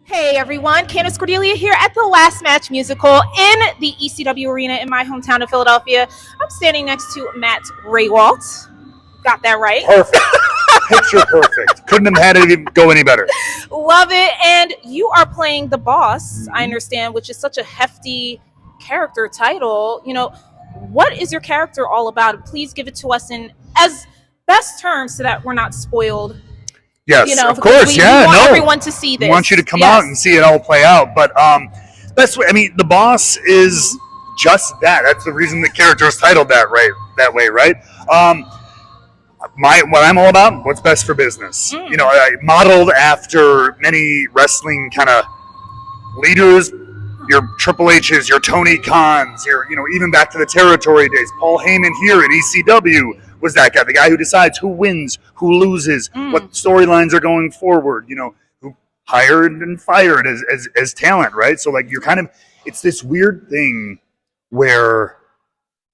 Hey everyone, Candace Cordelia here at the Last Match Musical in the ECW Arena in my hometown of Philadelphia. I'm standing next to Matt Rehwoldt. Got that right? Perfect. Picture perfect. Couldn't have had it go any better. Love it. And you are playing the boss, I understand, which is such a hefty character title. What is your character all about? Please give it to us in as best terms so that we're not spoiled. Yes, of course. We want everyone to see this. We want you to come out and see it all play out. But that's what I mean. The boss is just that. That's the reason the character is titled that way, right? What I'm all about, what's best for business. I modeled after many wrestling kind of leaders, your Triple H's, your Tony Khans, even back to the territory days. Paul Heyman here at ECW was that guy, the guy who decides who wins, who loses, what storylines are going forward, who hired and fired as talent, right? So it's this weird thing where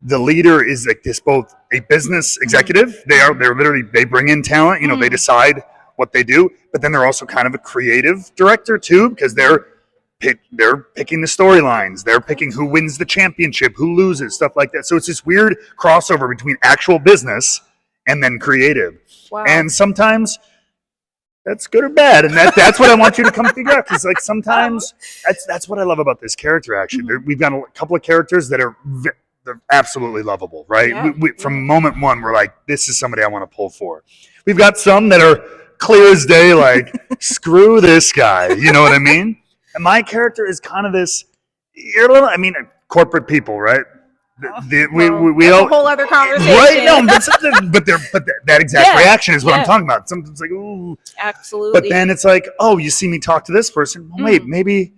the leader is like this, both a business executive, they bring in talent, they decide what they do, but then they're also kind of a creative director too, because they're picking the storylines. They're picking who wins the championship, who loses, stuff like that. So it's this weird crossover between actual business and then creative. Wow. And sometimes that's good or bad. And that's what I want you to come figure out. Because sometimes that's what I love about this character. Actually, we've got a couple of characters that they're absolutely lovable, right? Yeah. From moment one, we're like, this is somebody I want to pull for. We've got some that are clear as day, like screw this guy. You know what I mean? And my character is kind of this, corporate people, right? We all, a whole other conversation. Right? No, but that exact reaction is what I'm talking about. Sometimes like, ooh. Absolutely. But then it's like, oh, you see me talk to this person. Well, wait, maybe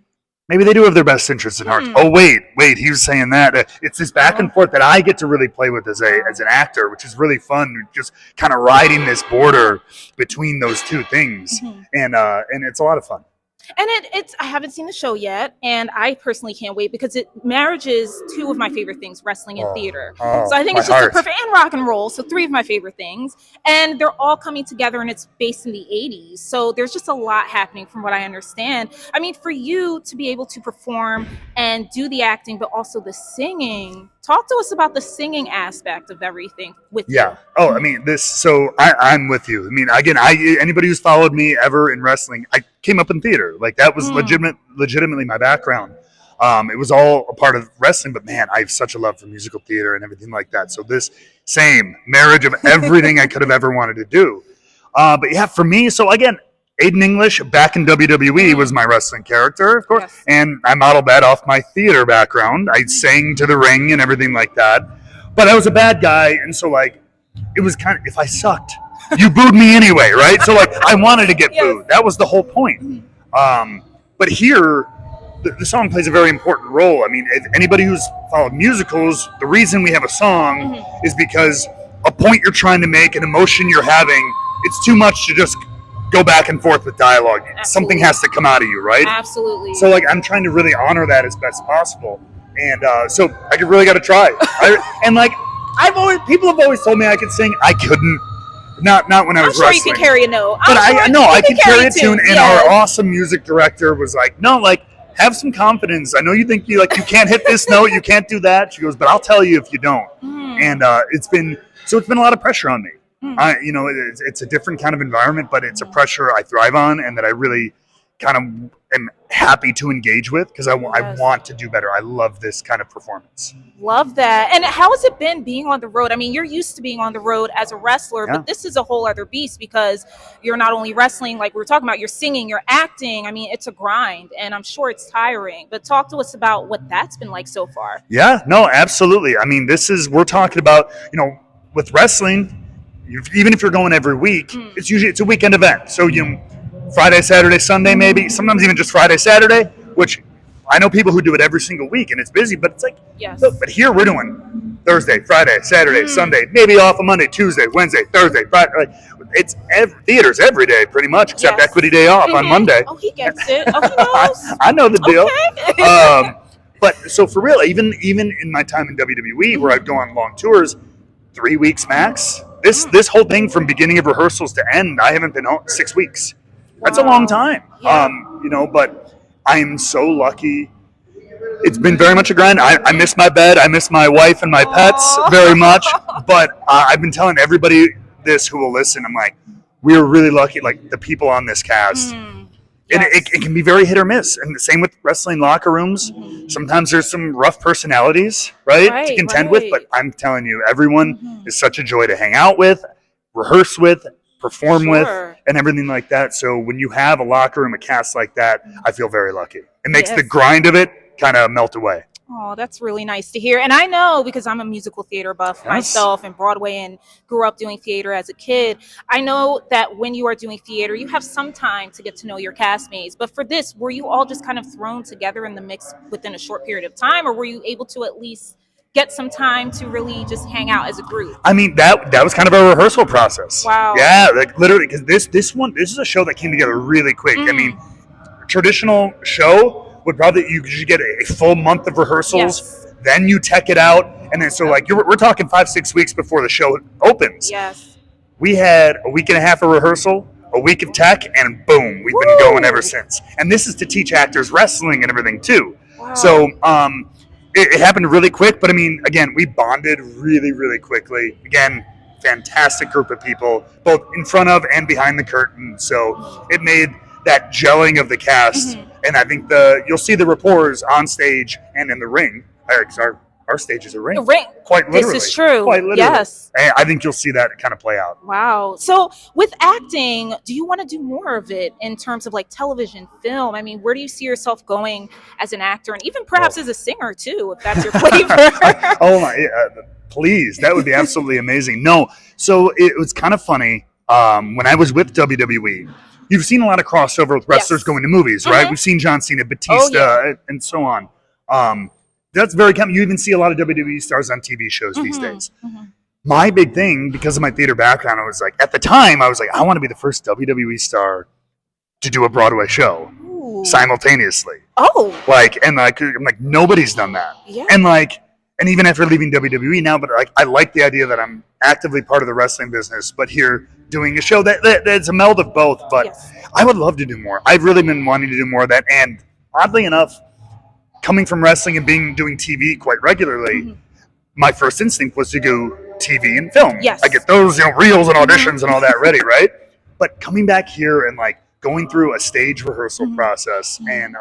they do have their best interests at heart. Oh, wait, he was saying that. It's this back and forth that I get to really play with as an actor, which is really fun. Just kind of riding this border between those two things, and it's a lot of fun. And I haven't seen the show yet, and I personally can't wait because it marriages two of my favorite things, wrestling and theater. So I think it's just a perfect, and rock and roll, so three of my favorite things. And they're all coming together, and it's based in the 80s. So there's just a lot happening from what I understand. I mean, for you to be able to perform and do the acting, but also the singing, talk to us about the singing aspect of everything with you. Yeah. Oh, I mean, I'm with you. I mean, again, anybody who's followed me ever in wrestling, I came up in theater. Like that was legitimately my background. It was all a part of wrestling, but man, I have such a love for musical theater and everything like that. So this same marriage of everything I could have ever wanted to do. But yeah, for me, so again, Aiden English back in WWE was my wrestling character, of course, and I modeled that off my theater background. I sang to the ring and everything like that, but I was a bad guy, and so it was kind of, if I sucked, you booed me anyway, right? So I wanted to get booed. That was the whole point. But here, the song plays a very important role. I mean, if anybody who's followed musicals, the reason we have a song is because a point you're trying to make, an emotion you're having, it's too much to just go back and forth with dialogue. Absolutely. Something has to come out of you, right? Absolutely. So I'm trying to really honor that as best possible. And so I really got to try. People have always told me I could sing. I couldn't. Not when I was wrestling. I'm sure you can carry a note. But I can carry a tune. And our awesome music director was like, no, have some confidence. I know you think you can't hit this note, you can't do that. She goes, but I'll tell you if you don't. And it's been a lot of pressure on me. It's a different kind of environment, but it's a pressure I thrive on and that I really kind of am happy to engage with because I want to do better. I love this kind of performance. Love that. And how has it been being on the road? I mean, you're used to being on the road as a wrestler, but this is a whole other beast because you're not only wrestling, like we were talking about, you're singing, you're acting. I mean, it's a grind and I'm sure it's tiring, but talk to us about what that's been like so far. Yeah, no, absolutely. I mean, we're talking about, with wrestling, even if you're going every week, it's a weekend event. So Friday, Saturday, Sunday, maybe sometimes even just Friday, Saturday. Which I know people who do it every single week, and it's busy. But it's like, but here we're doing Thursday, Friday, Saturday, Sunday, maybe off a Monday, Tuesday, Wednesday, Thursday, Friday. It's theaters every day, pretty much, except Equity Day off on Monday. Oh, he gets it. Oh, he knows. I know the deal. Okay. But so for real, even in my time in WWE, where I'd go on long tours, 3 weeks max. This whole thing from beginning of rehearsals to end, I haven't been home 6 weeks. That's a long time. Yeah. but I am so lucky. It's been very much a grind. I miss my bed. I miss my wife and my pets very much. But I've been telling everybody this who will listen. I'm like, we're really lucky. Like the people on this cast, and it can be very hit or miss. And the same with wrestling locker rooms. Sometimes there's some rough personalities, right to contend with. But I'm telling you, everyone is such a joy to hang out with, rehearse with, perform with, and everything like that. So when you have a locker room, a cast like that, I feel very lucky. It makes the grind of it kind of melt away. Oh, that's really nice to hear. And I know, because I'm a musical theater buff myself, and Broadway, and grew up doing theater as a kid, I know that when you are doing theater, you have some time to get to know your castmates. But for this, were you all just kind of thrown together in the mix within a short period of time, or were you able to at least get some time to really just hang out as a group? I mean, that was kind of a rehearsal process. Wow. Yeah, like literally, because this is a show that came together really quick. I mean, traditional show would probably, you should get a full month of rehearsals, then you tech it out, and then so like we're talking 5-6 weeks before the show opens. Yes. We had a week and a half of rehearsal, a week of tech, and boom, we've been going ever since. And this is to teach actors wrestling and everything too. Wow. So it happened really quick, but I mean, again, we bonded really, really quickly. Again, fantastic group of people, both in front of and behind the curtain. So it made that gelling of the cast, and I think you'll see the rapport on stage and in the ring. Our stage is a ring. Quite literally. This is true. Quite literally. Yes. And I think you'll see that kind of play out. Wow. So with acting, do you want to do more of it in terms of like television, film? I mean, where do you see yourself going as an actor, and even perhaps as a singer too, if that's your flavor? Oh my, please. That would be absolutely amazing. No. So it was kind of funny. When I was with WWE, you've seen a lot of crossover with wrestlers going to movies, right? We've seen John Cena, Batista, and so on. That's very common. You even see a lot of WWE stars on TV shows these days. My big thing, because of my theater background, I was like, at the time, I was like, I want to be the first WWE star to do a Broadway show simultaneously. I'm like, nobody's done that. Yeah. And even after leaving WWE now, but I like the idea that I'm actively part of the wrestling business, but here doing a show that's a meld of both. But I would love to do more. I've really been wanting to do more of that. And oddly enough, coming from wrestling and doing TV quite regularly, my first instinct was to go TV and film. Yes. I get those, reels and auditions and all that ready, right? But coming back here and like going through a stage rehearsal process and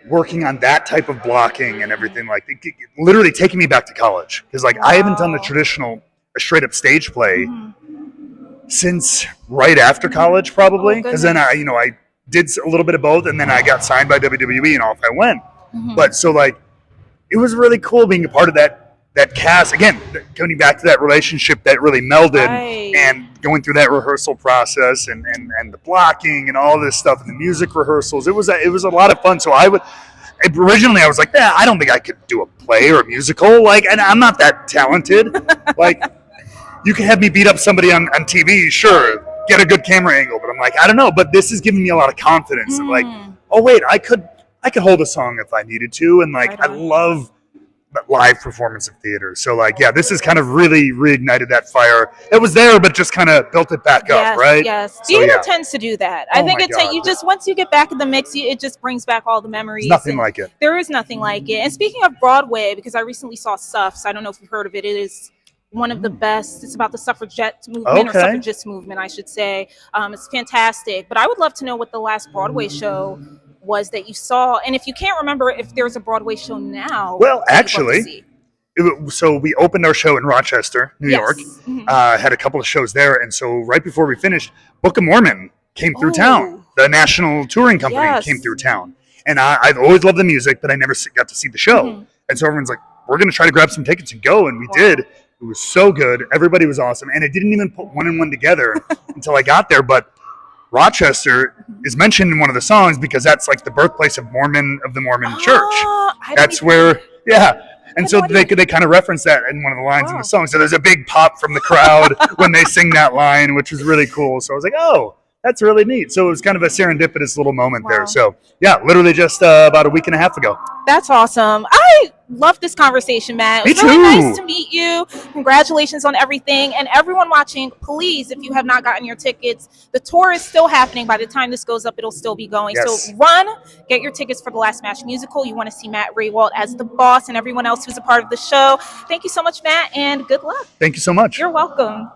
working on that type of blocking and everything, like literally taking me back to college, because like I haven't done a straight up stage play since right after college, probably, because then I did a little bit of both, and then I got signed by WWE and off I went. But so like it was really cool being a part of that cast, again, coming back to that relationship that really melded, and going through that rehearsal process and the blocking and all this stuff and the music rehearsals. It was a lot of fun. So originally I was like, I don't think I could do a play or a musical, and I'm not that talented. Like, you can have me beat up somebody on TV, sure, get a good camera angle, but I'm like, I don't know. But this is giving me a lot of confidence of like, oh wait, I could hold a song if I needed to, and like I love live performance of theater. So like, this has kind of really reignited that fire. It was there, but just kind of built it back up, right? Yes. Theater tends to do that. I think once you get back in the mix, it just brings back all the memories. There's nothing like it. There is nothing like it. And speaking of Broadway, because I recently saw Suffs, I don't know if you've heard of it. It is one of the best. It's about the suffragette movement, or suffragist movement, I should say. It's fantastic. But I would love to know what the last Broadway show was that you saw, and if you can't remember, if there's a Broadway show now. Well, actually, so we opened our show in Rochester, New York. Had a couple of shows there, and so right before we finished, Book of Mormon came through town. The national touring company came through town, and I've always loved the music, but I never got to see the show. And so everyone's like, "We're going to try to grab some tickets and go," and we did. It was so good. Everybody was awesome, and it didn't even put one and one together until I got there, but Rochester is mentioned in one of the songs because that's like the birthplace of the Mormon Church. That's where, and so they kind of reference that in one of the lines in the song. So there's a big pop from the crowd when they sing that line, which was really cool. So I was like, oh, that's really neat. So it was kind of a serendipitous little moment there. So literally just about a week and a half ago. That's awesome. love this conversation, Matt. It was really nice to meet you. Congratulations on everything. And everyone watching, please, if you have not gotten your tickets, the tour is still happening. By the time this goes up, it'll still be going. Yes. So run, get your tickets for The Last Smash musical. You want to see Matt Rehwoldt as the boss and everyone else who's a part of the show. Thank you so much, Matt, and good luck. Thank you so much. You're welcome.